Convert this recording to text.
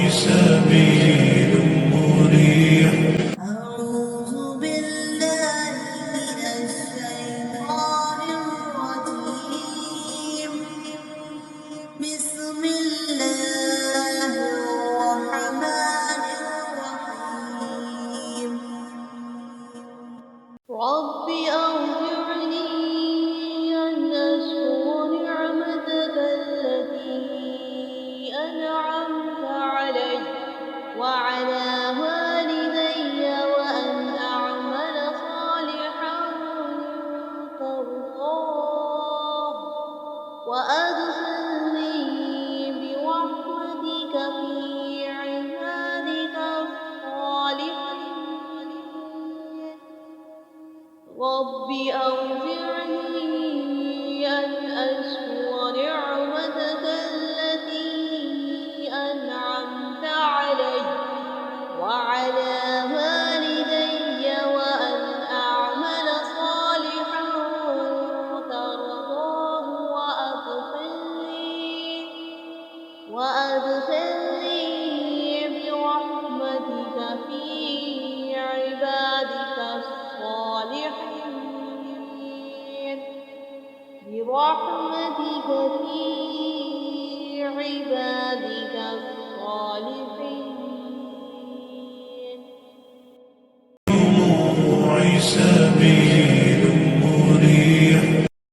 سبيل مريح. أعوذ بالله من الشيطان الرجيم. بسم الله الرحمن الرحيم. رب أوزعني أن أشكر نعمتك التي أنعمت علي وعلى والدي وأن أعمل صالحا ترضاه وأدخلني برحمتك في عبادك الصالحين. رب أوزعني أن أشكر نعمتك التي أنعمت علي وعلى والدي وأن أعمل صالحا ترضاه وأدخلني برحمتك في عبادك الصالحين. برحمتك في عبادك الصالحين. دموع